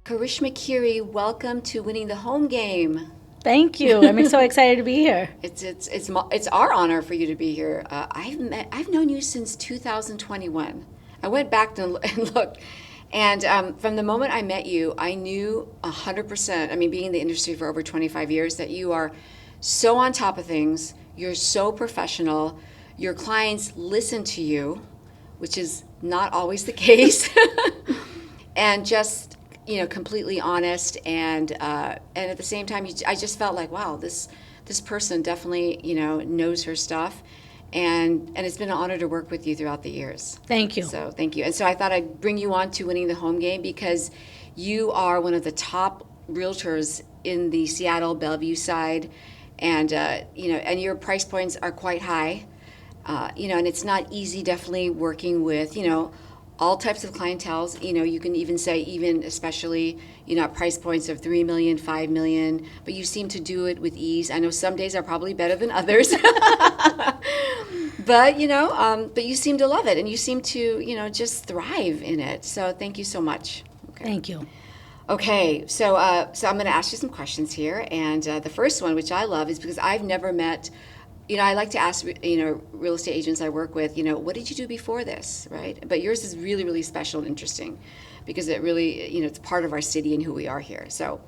Karishma, Kiri, welcome to Winning the Home Game. Thank you. I'm so excited to be here. It's our honor for you to be here. I've known you since 2021. I went back and looked, and from the moment I met you, I knew 100%. I mean, being in the industry for over 25 years, that you are so on top of things. You're so professional. Your clients listen to you, which is not always the case, and just completely honest, and at the same time, I just felt like, wow, this person definitely knows her stuff, and it's been an honor to work with you throughout the years. Thank you. So thank you. And so I thought I'd bring you on to Winning the Home Game because you are one of the top realtors in the Seattle Bellevue side, and and your price points are quite high, and it's not easy. Definitely working with all types of clientels. You can even say, especially, at price points of 3 million, 5 million, but you seem to do it with ease. I know some days are probably better than others, but you seem to love it, and you seem to, just thrive in it. So thank you so much. Okay. Thank you. Okay, so I'm going to ask you some questions here, and the first one, which I love, is because I've never met. I like to ask, real estate agents I work with, what did you do before this, right? But yours is really, really special and interesting because it really, it's part of our city and who we are here. So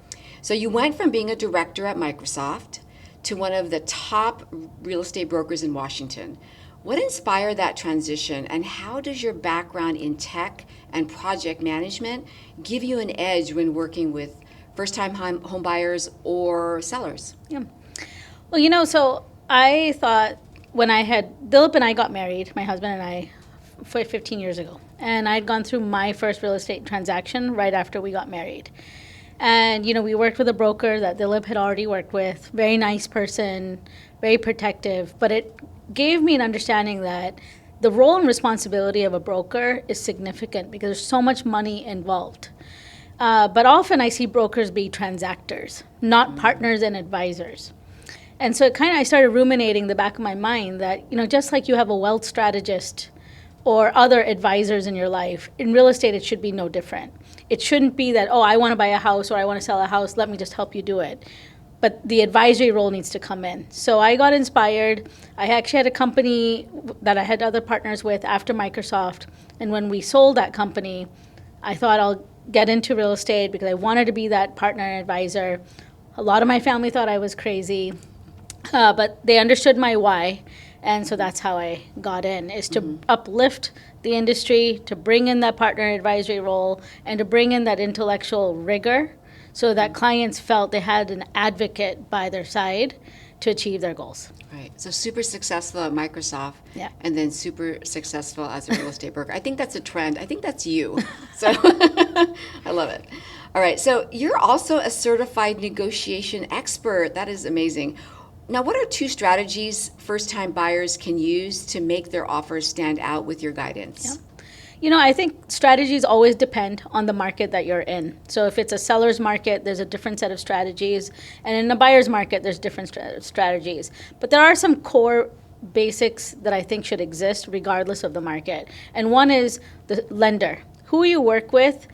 you went from being a director at Microsoft to one of the top real estate brokers in Washington. What inspired that transition, and how does your background in tech and project management give you an edge when working with first-time home buyers or sellers? Yeah. Well, so I thought when Dilip and I got married, my husband and I, 15 years ago, and I'd gone through my first real estate transaction right after we got married. And, we worked with a broker that Dilip had already worked with, very nice person, very protective, but it gave me an understanding that the role and responsibility of a broker is significant because there's so much money involved. But often I see brokers be transactors, not partners and advisors. And so I started ruminating in the back of my mind that, just like you have a wealth strategist or other advisors in your life, in real estate it should be no different. It shouldn't be that, I want to buy a house or I want to sell a house, let me just help you do it. But the advisory role needs to come in. So I got inspired. I actually had a company that I had other partners with after Microsoft. And when we sold that company, I thought I'll get into real estate because I wanted to be that partner and advisor. A lot of my family thought I was crazy, but they understood my why. And so that's how I got in, is to uplift the industry, to bring in that partner advisory role, and to bring in that intellectual rigor so that clients felt they had an advocate by their side to achieve their goals. Right. So super successful at Microsoft, Yeah. and then super successful as a real estate broker. I think that's a trend. I think that's you. So I love it. All right. So you're also a certified negotiation expert. That is amazing. Now, what are 2 strategies first-time buyers can use to make their offers stand out with your guidance? Yeah. I think strategies always depend on the market that you're in. So if it's a seller's market, there's a different set of strategies. And in a buyer's market, there's different strategies. But there are some core basics that I think should exist regardless of the market. And one is the lender. Who you work with,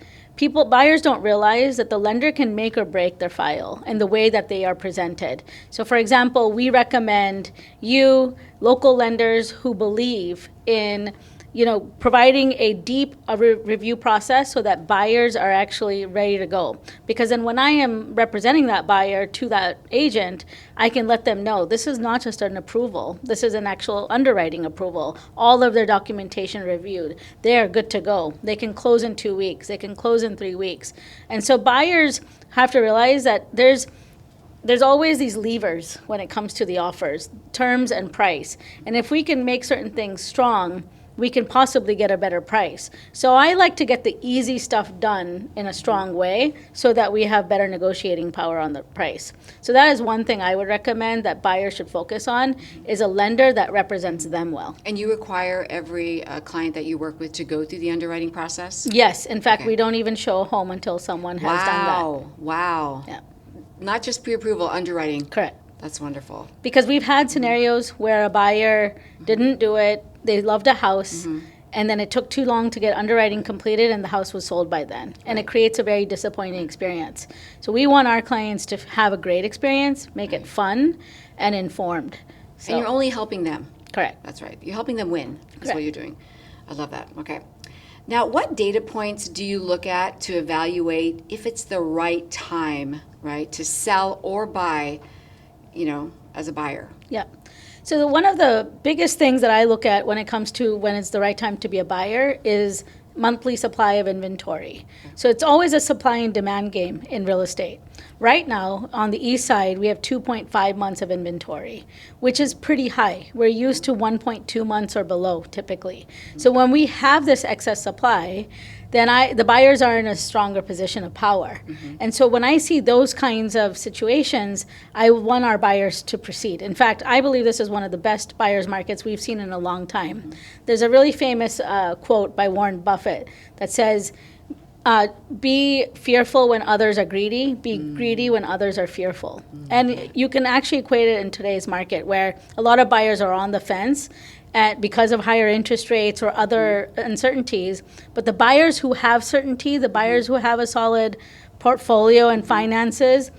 buyers don't realize that the lender can make or break their file and the way that they are presented. So for example, we recommend local lenders who believe in providing a deep review process so that buyers are actually ready to go. Because then when I am representing that buyer to that agent, I can let them know this is not just an approval. This is an actual underwriting approval. All of their documentation reviewed. They are good to go. They can close in 2 weeks. They can close in 3 weeks. And so buyers have to realize that there's always these levers when it comes to the offers, terms and price. And if we can make certain things strong, we can possibly get a better price. So I like to get the easy stuff done in a strong way so that we have better negotiating power on the price. So that is one thing I would recommend that buyers should focus on, is a lender that represents them well. And you require every client that you work with to go through the underwriting process? Yes. In fact, we don't even show a home until someone has done that. Wow. Yeah. Not just pre-approval, underwriting. Correct. That's wonderful. Because we've had scenarios where a buyer didn't do it, they loved a house, and then it took too long to get underwriting completed and the house was sold by then. And it creates a very disappointing experience. So we want our clients to have a great experience, make it fun and informed. So, And you're only helping them. correct. That's right. You're helping them win. That's Correct. what you're doing. I love that. Okay. Now, what data points do you look at to evaluate if it's the right time, right, to sell or buy, as a buyer? Yeah. So one of the biggest things that I look at when it comes to when it's the right time to be a buyer is monthly supply of inventory. So it's always a supply and demand game in real estate. Right now, on the east side, we have 2.5 months of inventory, which is pretty high. We're used to 1.2 months or below typically. So when we have this excess supply, then the buyers are in a stronger position of power. And so when I see those kinds of situations, I want our buyers to proceed. In fact, I believe this is one of the best buyers markets we've seen in a long time. There's a really famous quote by Warren Buffett that says, be fearful when others are greedy, be greedy when others are fearful. And you can actually equate it in today's market where a lot of buyers are on the fence because of higher interest rates or other uncertainties. But the buyers who have certainty, the buyers who have a solid portfolio and finances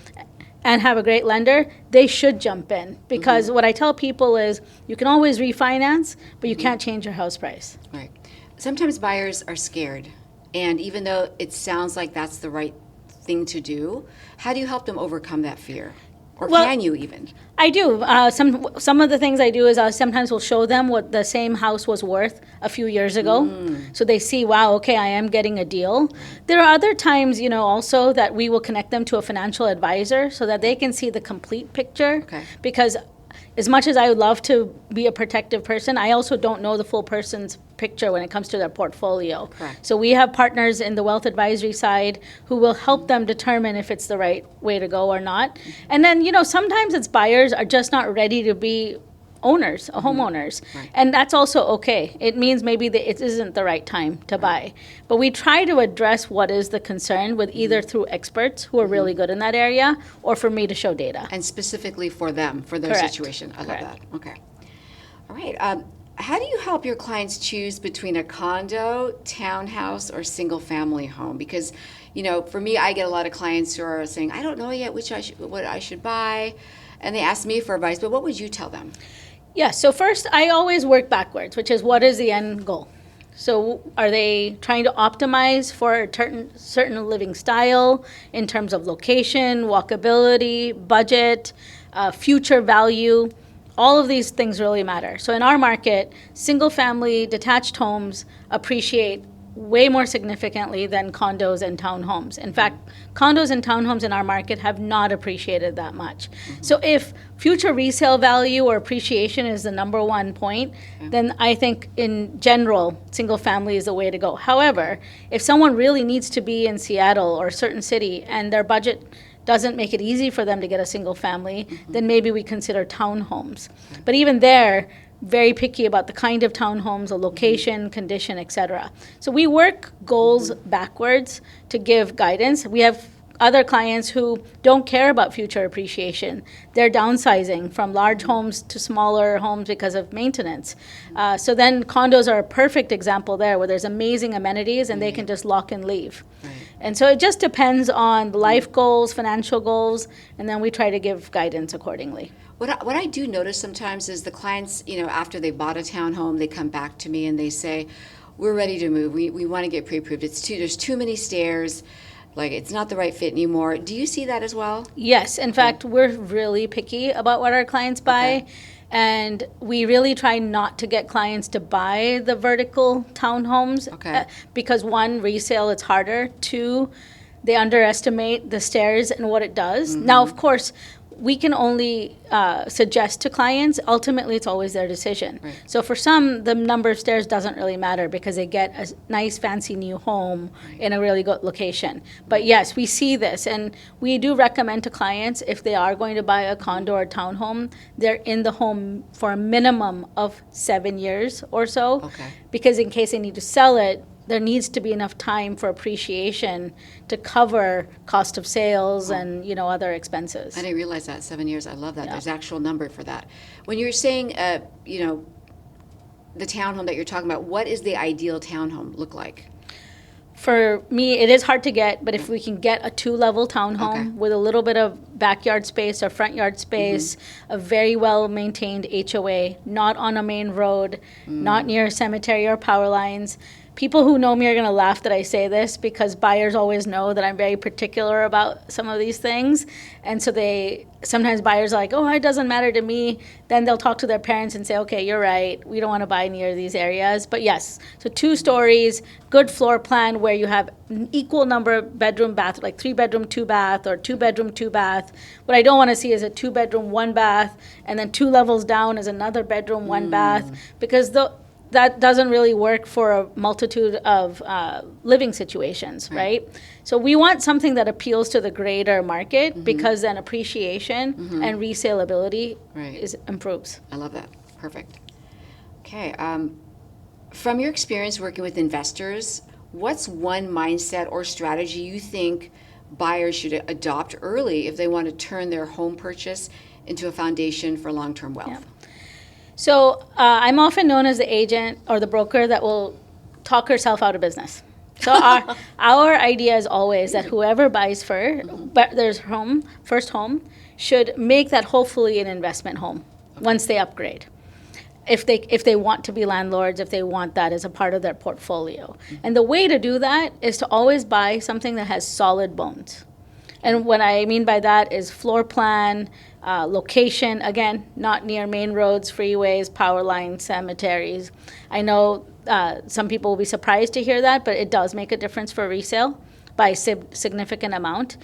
and have a great lender, they should jump in. Because what I tell people is you can always refinance, but you can't change your house price. Right. Sometimes buyers are scared. And even though it sounds like that's the right thing to do, how do you help them overcome that fear? Or can you even? I do. Some of the things I do is sometimes we'll show them what the same house was worth a few years ago. So they see, wow, okay, I am getting a deal. There are other times, also that we will connect them to a financial advisor so that they can see the complete picture. Okay. Because as much as I would love to be a protective person, I also don't know the full person's picture when it comes to their portfolio. Correct. So we have partners in the wealth advisory side who will help them determine if it's the right way to go or not. And then, sometimes it's buyers are just not ready to be owners, homeowners. Right. And that's also okay. It means maybe that it isn't the right time to buy. But we try to address what is the concern with either through experts who are really good in that area or for me to show data. And specifically for them, for their Correct. situation. I love Correct. that. Okay. All right. How do you help your clients choose between a condo, townhouse, or single-family home? Because, for me, I get a lot of clients who are saying, I don't know yet what I should buy. And they ask me for advice, but what would you tell them? Yeah, so first I always work backwards, which is what is the end goal? So are they trying to optimize for a certain living style in terms of location, walkability, budget, future value? All of these things really matter. So in our market, single-family detached homes appreciate way more significantly than condos and townhomes. In fact, condos and townhomes in our market have not appreciated that much. So if future resale value or appreciation is the number one point, then I think in general, single family is the way to go. However, if someone really needs to be in Seattle or a certain city and their budget doesn't make it easy for them to get a single family, then maybe we consider townhomes. But even there, very picky about the kind of townhomes, the location, condition, etc. So we work goals backwards to give guidance. We have other clients who don't care about future appreciation. They're downsizing from large homes to smaller homes because of maintenance. So then condos are a perfect example there where there's amazing amenities and they can just lock and leave. Right. And so it just depends on the life goals, financial goals, and then we try to give guidance accordingly. What I do notice sometimes is the clients, after they bought a townhome, they come back to me and they say, we're ready to move. We want to get pre-approved. There's too many stairs. Like, it's not the right fit anymore. Do you see that as well? Yes. In fact, we're really picky about what our clients buy. Okay. And we really try not to get clients to buy the vertical townhomes. Okay. Because one, resale, it's harder. Two, they underestimate the stairs and what it does. Now, of course, we can only suggest to clients. Ultimately, it's always their decision. Right. So for some, the number of stairs doesn't really matter because they get a nice, fancy new home in a really good location. But yes, we see this, and we do recommend to clients if they are going to buy a condo or townhome, they're in the home for a minimum of 7 years or so. Okay. Because in case they need to sell it, there needs to be enough time for appreciation to cover cost of sales and other expenses. I didn't realize that, 7 years. I love that. Yeah. There's actual number for that. When you're saying, the townhome that you're talking about, what is the ideal townhome look like? For me, it is hard to get, but if we can get a 2-level townhome Okay. with a little bit of backyard space or front yard space, a very well maintained HOA, not on a main road, not near a cemetery or power lines. People who know me are going to laugh that I say this because buyers always know that I'm very particular about some of these things. And so sometimes buyers are like, oh, it doesn't matter to me. Then they'll talk to their parents and say, okay, you're right. We don't want to buy near these areas. But yes, so 2 stories, good floor plan where you have an equal number of bedroom, bath, like 3-bedroom, 2-bath, or 2-bedroom, 2-bath. What I don't want to see is a 2-bedroom, 1-bath, and then 2 levels down is another bedroom, 1-bath, because that doesn't really work for a multitude of living situations, right? So we want something that appeals to the greater market because then appreciation and resaleability improves. I love that. Perfect. Okay. From your experience working with investors, what's one mindset or strategy you think buyers should adopt early if they want to turn their home purchase into a foundation for long-term wealth? Yeah. So I'm often known as the agent or the broker that will talk herself out of business. So our idea is always that whoever buys first home should make that hopefully an investment home once they upgrade. If they want to be landlords, if they want that as a part of their portfolio. And the way to do that is to always buy something that has solid bones. And what I mean by that is floor plan, location, again, not near main roads, freeways, power lines, cemeteries. I know some people will be surprised to hear that, but it does make a difference for resale by significant amount.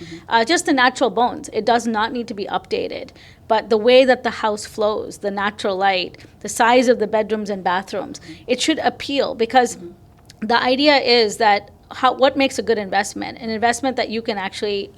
Just the natural bones. It does not need to be updated. But the way that the house flows, the natural light, the size of the bedrooms and bathrooms, it should appeal because the idea is that what makes a good investment? An investment that you can actually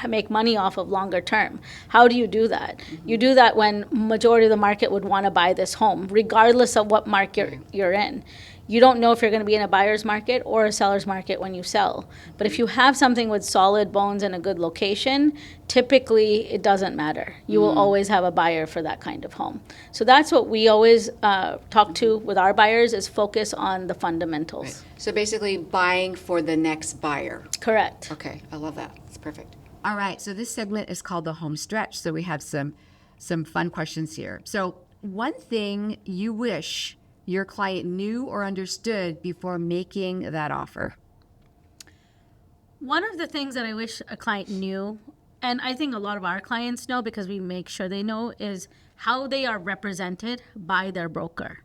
make money off of longer term. How do you do that? You do that when majority of the market would want to buy this home, regardless of what market you're in. You don't know if you're going to be in a buyer's market or a seller's market when you sell. But if you have something with solid bones and a good location, typically it doesn't matter. You will always have a buyer for that kind of home. So that's what we always talk to with our buyers is focus on the fundamentals. Right. So basically buying for the next buyer. Correct. Okay, I love that. It's perfect. All right, so this segment is called the home stretch. So we have some fun questions here. So one thing you wish your client knew or understood before making that offer? One of the things that I wish a client knew, and I think a lot of our clients know because we make sure they know, is how they are represented by their broker.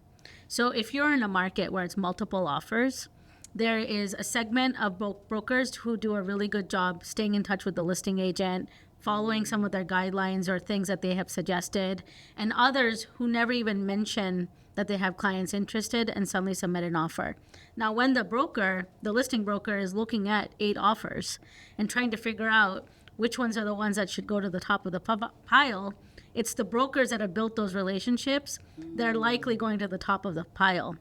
So if you're in a market where it's multiple offers, there is a segment of brokers who do a really good job staying in touch with the listing agent, following some of their guidelines or things that they have suggested, and others who never even mention that they have clients interested and suddenly submit an offer. Now, when the listing broker is looking at 8 offers and trying to figure out which ones are the ones that should go to the top of the pile, it's the brokers that have built those relationships that are likely going to the top of the pile.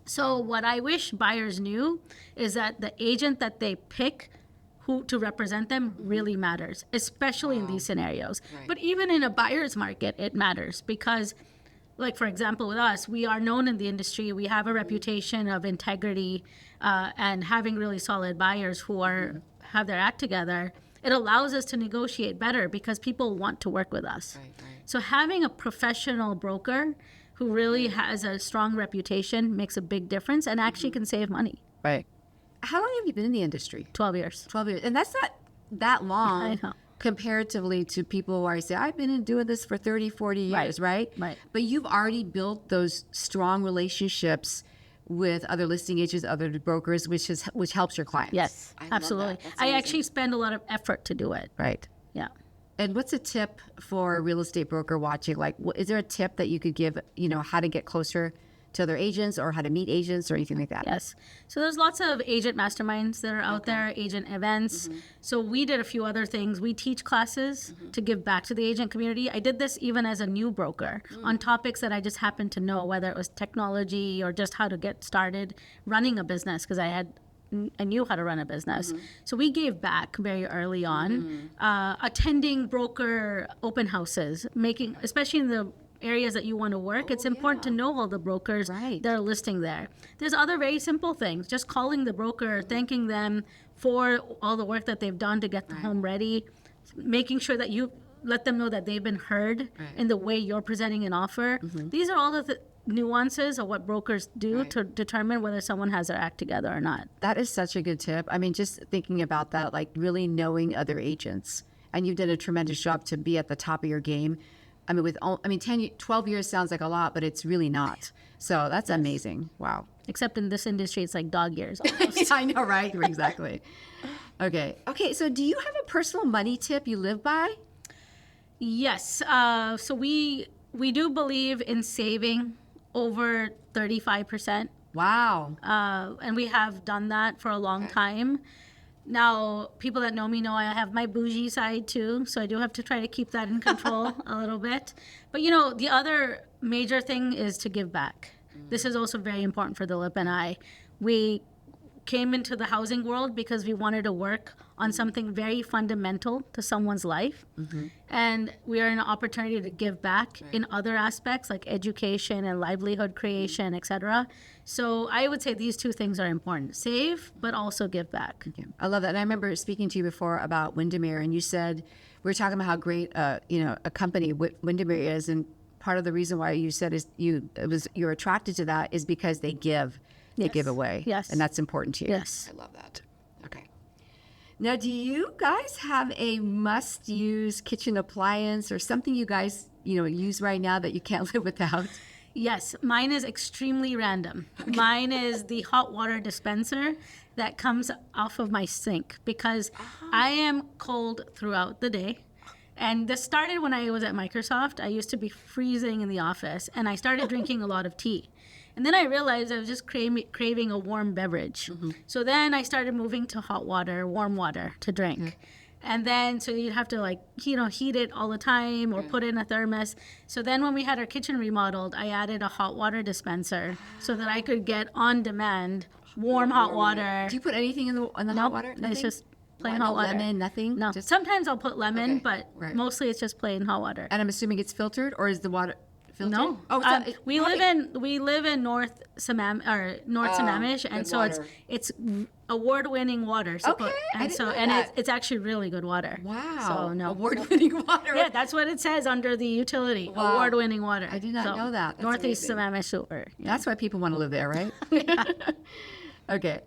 So what I wish buyers knew is that the agent that they pick who to represent them really matters, especially in these scenarios. Right. But even in a buyer's market, it matters because, like, for example, with us, we are known in the industry. We have a reputation of integrity and having really solid buyers who have their act together. It allows us to negotiate better because people want to work with us. Right. So having a professional broker who really has a strong reputation makes a big difference and actually can save money. Right. How long have you been in the industry? 12 years. 12 years. And that's not that long I know. comparatively to people where I say, I've been doing this for 30, 40 years, right? Right. But you've already built those strong relationships with other listing agents, other brokers, which helps your clients. Yes, I love absolutely. that. That's I amazing. actually spend a lot of effort to do it. Right. Yeah. And what's a tip for a real estate broker watching? Like, is there a tip that you could give, how to get closer to other agents or how to meet agents or anything like that? Yes. So there's lots of agent masterminds that are out there, agent events. So we did a few other things. We teach classes to give back to the agent community. I did this even as a new broker on topics that I just happened to know, whether it was technology or just how to get started running a business because I knew how to run a business. So we gave back very early on, attending broker open houses, especially in the areas that you want to work, it's important to know all the brokers that are listing there. There's other very simple things. Just calling the broker, thanking them for all the work that they've done to get the home ready, making sure that you let them know that they've been heard in the way you're presenting an offer. These are all the nuances of what brokers do to determine whether someone has their act together or not. That is such a good tip. I mean, just thinking about that, like really knowing other agents. And you've done a tremendous job to be at the top of your game. I mean, 12 years sounds like a lot, but it's really not. So that's amazing. Wow. Except in this industry, it's like dog years almost. I know, right? Exactly. Okay. So do you have a personal money tip you live by? Yes. So we do believe in saving over 35%. Wow. And we have done that for a long time. Now, people that know me know I have my bougie side too, so I do have to try to keep that in control a little bit. But the other major thing is to give back. This is also very important for Dilip and I. We came into the housing world because we wanted to work on something very fundamental to someone's life. And we are in an opportunity to give back in other aspects like education and livelihood creation, etc. So I would say these two things are important. Save, but also give back. Yeah, I love that. And I remember speaking to you before about Windermere, and you said, we were talking about how great, a company Windermere is. And part of the reason why you said you're attracted to that is because they give. They give away. Yes. And that's important to you. Yes. I love that. Okay. Now, do you guys have a must-use kitchen appliance or something you guys, use right now that you can't live without? Yes, mine is extremely random. Mine is the hot water dispenser that comes off of my sink because I am cold throughout the day. And this started when I was at Microsoft. I used to be freezing in the office, and I started drinking a lot of tea. And then I realized I was just craving a warm beverage. So then I started moving to hot water, warm water to drink. And then, so you'd have to heat it all the time or put it in a thermos. So then when we had our kitchen remodeled, I added a hot water dispenser so that I could get on demand warm hot water. Do you put anything in the hot water? It's Nothing? just plain hot water. Lemon, nothing? No, sometimes I'll put lemon, but mostly it's just plain hot water. And I'm assuming it's filtered, or is the water filtered? No. We live in North Sammamish, and so water. it's award-winning water. Okay, I didn't know that. It's actually really good water. Wow. So no. Award-winning water. Yeah, that's what it says under the utility. Wow. Award-winning water. I did not know that. That's Northeast amazing. Sammamish Super. Yeah. That's why people want to live there, right? Okay.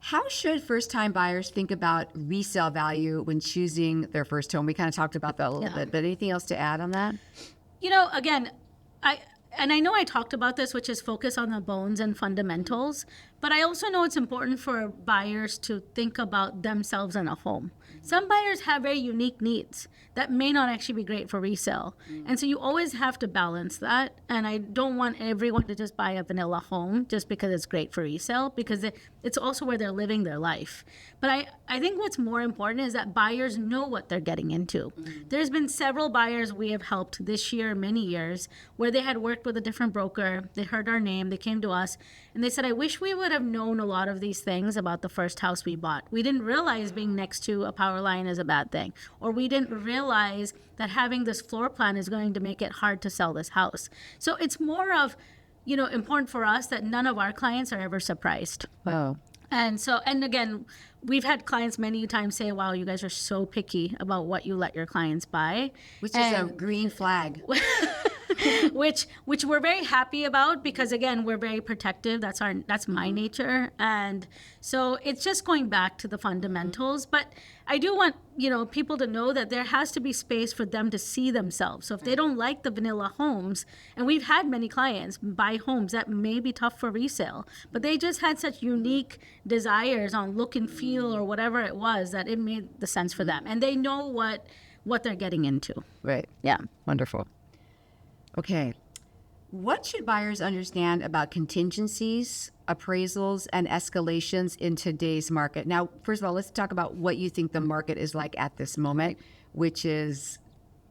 How should first-time buyers think about resale value when choosing their first home? We kind of talked about that a little bit, but anything else to add on that? Again, I know I talked about this, which is focus on the bones and fundamentals, but I also know it's important for buyers to think about themselves in a home. Some buyers have very unique needs that may not actually be great for resale. And so you always have to balance that. And I don't want everyone to just buy a vanilla home just because it's great for resale, because it's also where they're living their life. But I think what's more important is that buyers know what they're getting into. There's been several buyers we have helped this year, many years, where they had worked with a different broker. They heard our name, they came to us, and they said, I wish we would have known a lot of these things about the first house we bought. We didn't realize being next to a power line is a bad thing, or we didn't realize that having this floor plan is going to make it hard to sell this house. So it's more of, important for us that none of our clients are ever surprised. Oh. And again, we've had clients many times say, wow, you guys are so picky about what you let your clients buy. Which is a green flag. which we're very happy about, because again, we're very protective. That's my nature. And so it's just going back to the fundamentals. But I do want, people to know that there has to be space for them to see themselves. So if they don't like the vanilla homes, and we've had many clients buy homes that may be tough for resale, but they just had such unique desires on look and feel or whatever it was, that it made the sense for them. And they know what they're getting into. Right. Yeah. Wonderful. Okay. What should buyers understand about contingencies, appraisals, and escalations in today's market? Now, first of all, let's talk about what you think the market is like at this moment, which is,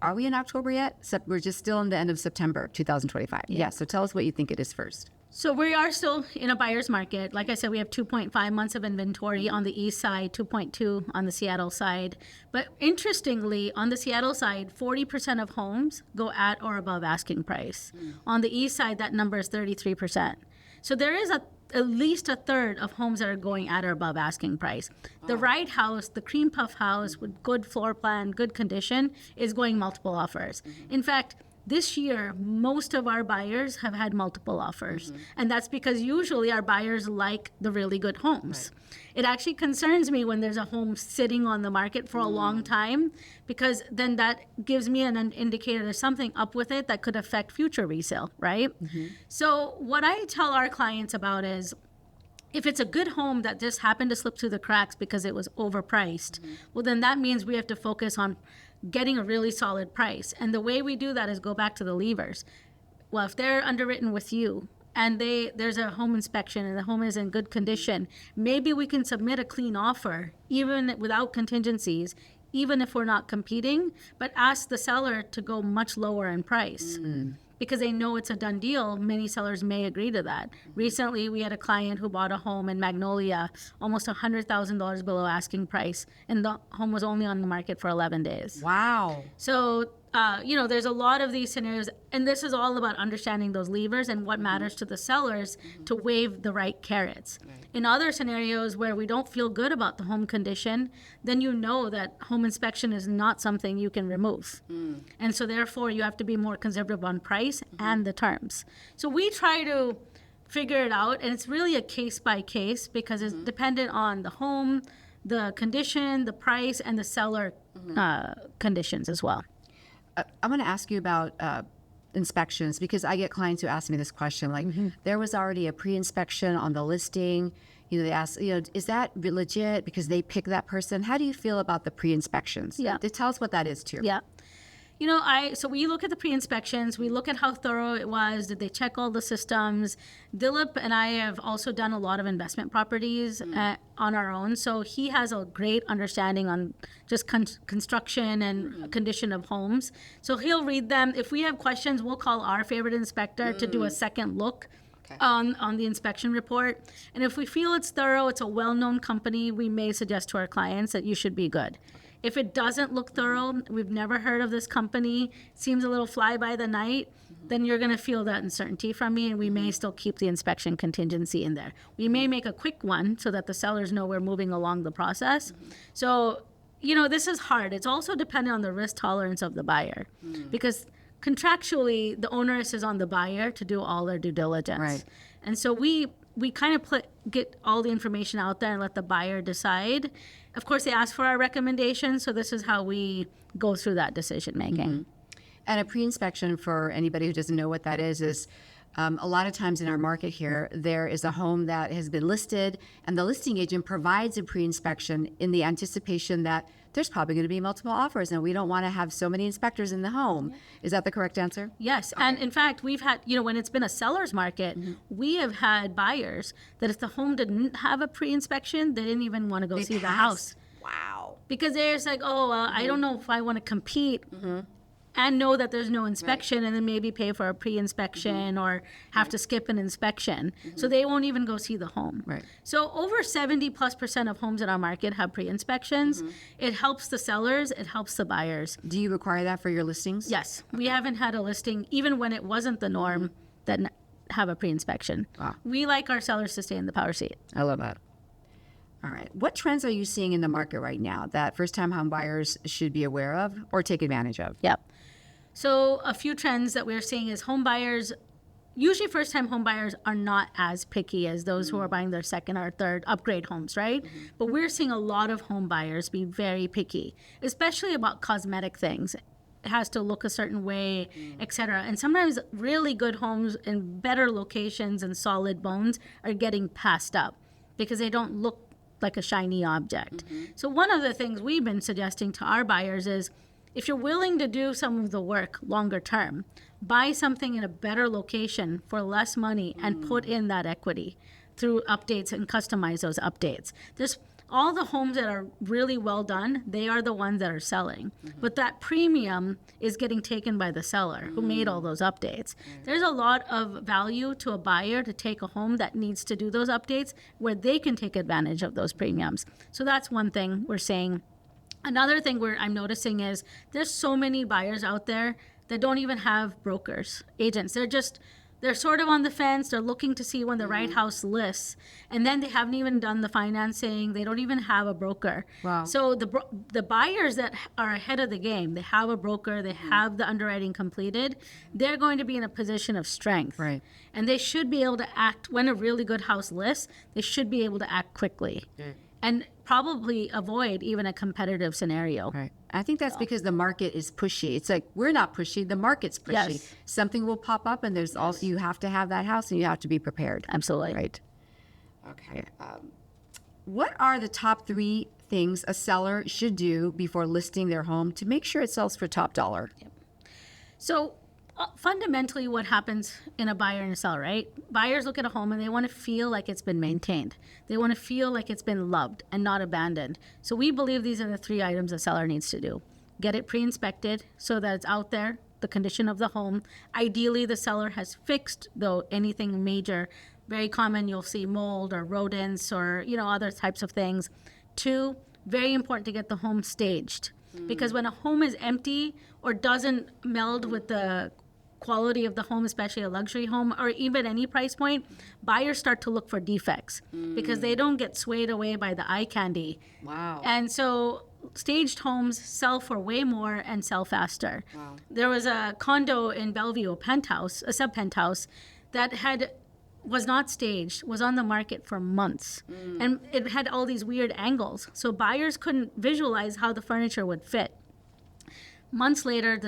are we in October yet? We're just still in the end of September 2025. Yeah. So tell us what you think it is first. So we are still in a buyer's market. Like I said, we have 2.5 months of inventory on the east side, 2.2 on the Seattle side. But interestingly, on the Seattle side, 40% of homes go at or above asking price. On the east side, that number is 33%. So there is at least a third of homes that are going at or above asking price. The right house, the cream puff house with good floor plan, good condition, is going multiple offers. In fact, this year, most of our buyers have had multiple offers. And that's because usually our buyers like the really good homes. It actually concerns me when there's a home sitting on the market for a long time, because then that gives me an indicator there's something up with it that could affect future resale, right? So what I tell our clients about is, if it's a good home that just happened to slip through the cracks because it was overpriced, well, then that means we have to focus on getting a really solid price. And the way we do that is go back to the levers. Well, if they're underwritten with you and there's a home inspection and the home is in good condition, maybe we can submit a clean offer, even without contingencies, even if we're not competing, but ask the seller to go much lower in price. Because they know it's a done deal, many sellers may agree to that. Recently, we had a client who bought a home in Magnolia, almost $100,000 below asking price, and the home was only on the market for 11 days. Wow. So, there's a lot of these scenarios, and this is all about understanding those levers and what matters to the sellers to waive the right carrots. In other scenarios where we don't feel good about the home condition, then you know that home inspection is not something you can remove. And so therefore you have to be more conservative on price and the terms. So we try to figure it out, and it's really a case by case because it's dependent on the home, the condition, the price, and the seller conditions as well. I'm going to ask you about inspections, because I get clients who ask me this question, like, there was already a pre-inspection on the listing. They ask, is that legit because they pick that person? How do you feel about the pre-inspections? Yeah. Tell us what that is too. Yeah. So we look at the pre-inspections, we look at how thorough it was, did they check all the systems? Dilip and I have also done a lot of investment properties on our own, so he has a great understanding on just construction and condition of homes. So he'll read them. If we have questions, we'll call our favorite inspector to do a second look on the inspection report. And if we feel it's thorough, it's a well-known company, we may suggest to our clients that you should be good. If it doesn't look thorough, we've never heard of this company, seems a little fly by the night, then you're going to feel that uncertainty from me, and we may still keep the inspection contingency in there. We may make a quick one so that the sellers know we're moving along the process. So, this is hard. It's also dependent on the risk tolerance of the buyer, because contractually, the onus is on the buyer to do all their due diligence. Right. And so we kind of get all the information out there and let the buyer decide. Of course, they ask for our recommendations, so this is how we go through that decision making. And a pre-inspection, for anybody who doesn't know what that is a lot of times in our market here, there is a home that has been listed, and the listing agent provides a pre-inspection in the anticipation that there's probably going to be multiple offers, and we don't want to have so many inspectors in the home. Is that the correct answer? Yes. Okay. And in fact, we've had, when it's been a seller's market, we have had buyers that if the home didn't have a pre-inspection, they didn't even want to go see the house. Wow. Because they're just like, I don't know if I want to compete and know that there's no inspection, and then maybe pay for a pre-inspection or have to skip an inspection. So they won't even go see the home. Right. So over 70+% of homes in our market have pre-inspections. It helps the sellers, it helps the buyers. Do you require that for your listings? Yes. We haven't had a listing, even when it wasn't the norm, that have a pre-inspection. Wow. We like our sellers to stay in the power seat. I love that. All right. What trends are you seeing in the market right now that first-time home buyers should be aware of or take advantage of? Yep. So a few trends that we're seeing is home buyers, usually first-time home buyers are not as picky as those who are buying their second or third upgrade homes, right? But we're seeing a lot of home buyers be very picky, especially about cosmetic things. It has to look a certain way, etc. And sometimes really good homes in better locations and solid bones are getting passed up because they don't look like a shiny object. So one of the things we've been suggesting to our buyers is, if you're willing to do some of the work longer term, buy something in a better location for less money and put in that equity through updates and customize those updates. There's all the homes that are really well done, they are the ones that are selling. But that premium is getting taken by the seller who made all those updates. There's a lot of value to a buyer to take a home that needs to do those updates where they can take advantage of those premiums. So that's one thing we're saying. Another thing I'm noticing is there's so many buyers out there that don't even have brokers, agents. They're sort of on the fence. They're looking to see when the right house lists, and then they haven't even done the financing. They don't even have a broker. Wow. So the buyers that are ahead of the game, they have a broker, they have the underwriting completed, they're going to be in a position of strength. Right. And they should be able to act when a really good house lists. They should be able to act quickly. And probably avoid even a competitive scenario. Right. I think that's because the market is pushy. It's like we're not pushy, the market's pushy. Yes. Something will pop up, and there's also you have to have that house, and you have to be prepared. Absolutely. Right. Okay. What are the top 3 things a seller should do before listing their home to make sure it sells for top dollar? So fundamentally what happens in a buyer and a seller, right? Buyers look at a home and they want to feel like it's been maintained. They want to feel like it's been loved and not abandoned. So we believe these are the 3 items a seller needs to do. Get it pre-inspected so that it's out there, the condition of the home. Ideally, the seller has fixed, though, anything major. Very common, you'll see mold or rodents or, other types of things. 2, very important to get the home staged. Because when a home is empty or doesn't meld with the quality of the home, especially a luxury home or even any price point, buyers start to look for defects because they don't get swayed away by the eye candy. Wow. And so staged homes sell for way more and sell faster. Wow. There was a condo in Bellevue, a sub-penthouse, that was not staged, was on the market for months. And it had all these weird angles. So buyers couldn't visualize how the furniture would fit. Months later,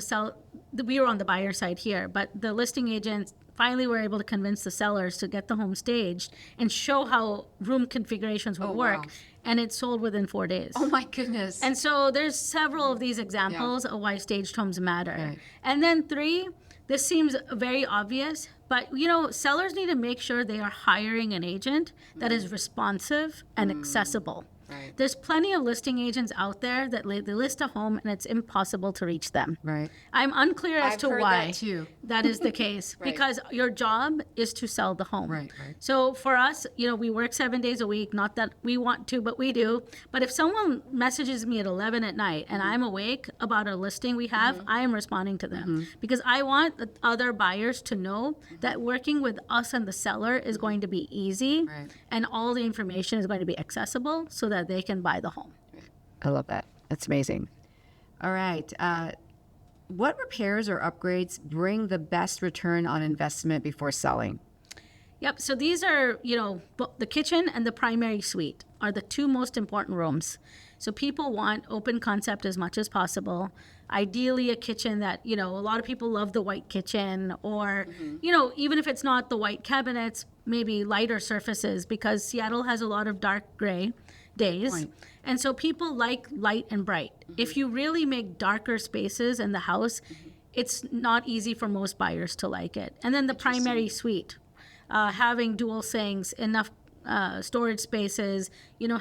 we were on the buyer side here, but the listing agents finally were able to convince the sellers to get the home staged and show how room configurations would work. Wow. And it sold within 4 days. Oh my goodness. And so there's several of these examples of why staged homes matter. Right. And then 3, this seems very obvious, but sellers need to make sure they are hiring an agent that is responsive and accessible. Right. There's plenty of listing agents out there that they list a home and it's impossible to reach them. Right. I'm unclear as I've to heard why that too. that is the case Right. because your job is to sell the home. Right. So for us, we work 7 days a week, not that we want to, but we do. But if someone messages me at 11 at night and I'm awake about a listing we have, I am responding to them because I want the other buyers to know that working with us and the seller is going to be easy Right. and all the information is going to be accessible so that they can buy the home. I love that. That's amazing. All right. What repairs or upgrades bring the best return on investment before selling? Yep. So these are, the kitchen and the primary suite are the 2 most important rooms. So people want open concept as much as possible. Ideally, a kitchen that, a lot of people love the white kitchen or, even if it's not the white cabinets, maybe lighter surfaces because Seattle has a lot of dark gray days. Right. And so people like light and bright. If you really make darker spaces in the house, it's not easy for most buyers to like it. And then the primary suite, having dual sinks, enough storage spaces,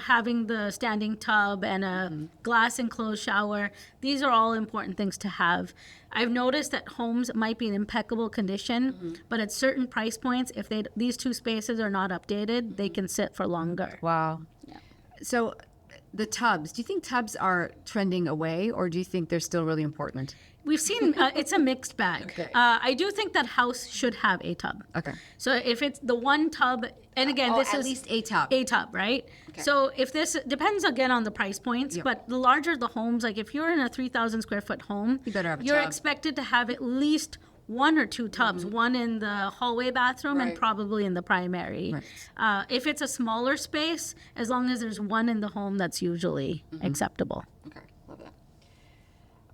having the standing tub and a glass enclosed shower. These are all important things to have. I've noticed that homes might be in impeccable condition, but at certain price points, if these 2 spaces are not updated, they can sit for longer. Wow. Yeah. So the tubs, do you think tubs are trending away, or do you think they're still really important? We've seen it's a mixed bag. Okay. I do think that house should have a tub. Okay. So if it's the one tub, and again, this at is least a tub. a tub, right? Okay. So if this depends again on the price points, Yep. but the larger the homes, like if you're in a 3,000 square foot home, You better have a you're tub. expected to have at least 1 or 2 tubs, one in the hallway bathroom and Right. probably in the primary. Right. If it's a smaller space, as long as there's 1 in the home, that's usually acceptable. Okay. Love that.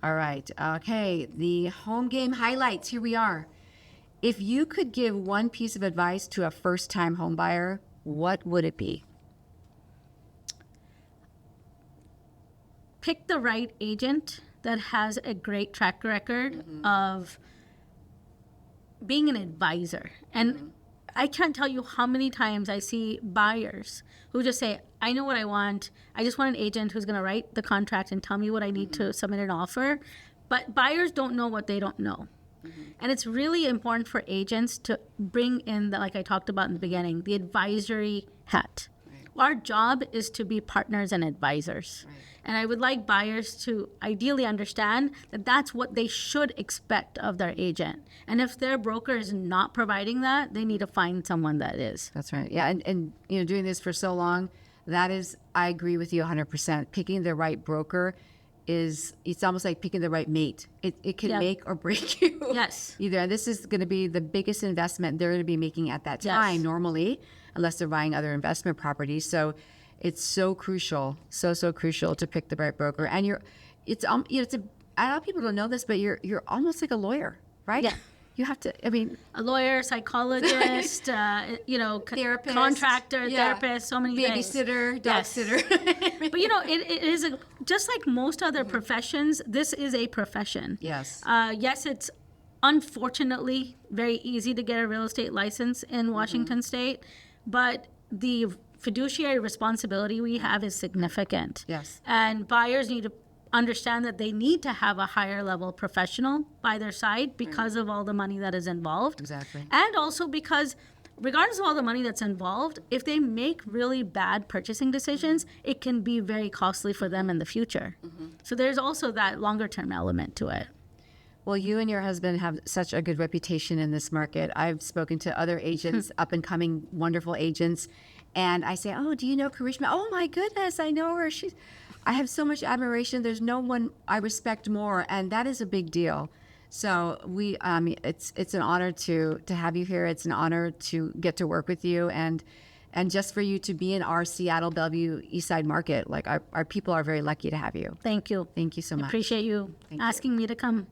All right. Okay. The home game highlights. Here we are. If you could give one piece of advice to a first-time home buyer, what would it be? Pick the right agent that has a great track record of being an advisor. And I can't tell you how many times I see buyers who just say, I know what I want. I just want an agent who's going to write the contract and tell me what I need to submit an offer. But buyers don't know what they don't know. And it's really important for agents to bring in, like I talked about in the beginning, the advisory hat. Our job is to be partners and advisors. And I would like buyers to ideally understand that that's what they should expect of their agent. And if their broker is not providing that, they need to find someone that is. That's right. Yeah. And doing this for so long, that is, I agree with you 100%. Picking the right broker it's almost like picking the right mate. It can make or break you. Yes. Either. And this is going to be the biggest investment they're going to be making at that time normally, unless they're buying other investment properties. So it's so crucial, so crucial to pick the right broker. And a lot of people don't know this, but you're almost like a lawyer, right? Yeah. You have to, a lawyer, psychologist, therapist, contractor, therapist, so many things. Babysitter, dog sitter. But it is just like most other professions, this is a profession. Yes. Yes, it's unfortunately very easy to get a real estate license in Washington State, but the fiduciary responsibility we have is significant. Yes. And buyers need to understand that they need to have a higher level professional by their side because of all the money that is involved. Exactly. And also because regardless of all the money that's involved, if they make really bad purchasing decisions, it can be very costly for them in the future. So there's also that longer term element to it. Well, you and your husband have such a good reputation in this market. I've spoken to other agents, up and coming wonderful agents, and I say, "Oh, do you know Karishma?" "Oh my goodness, I know her. I have so much admiration. There's no one I respect more," and that is a big deal. So it's an honor to have you here. It's an honor to get to work with you, and just for you to be in our Seattle, Bellevue, East Side market. Like our people are very lucky to have you. Thank you. Thank you so much. Appreciate you asking me to come.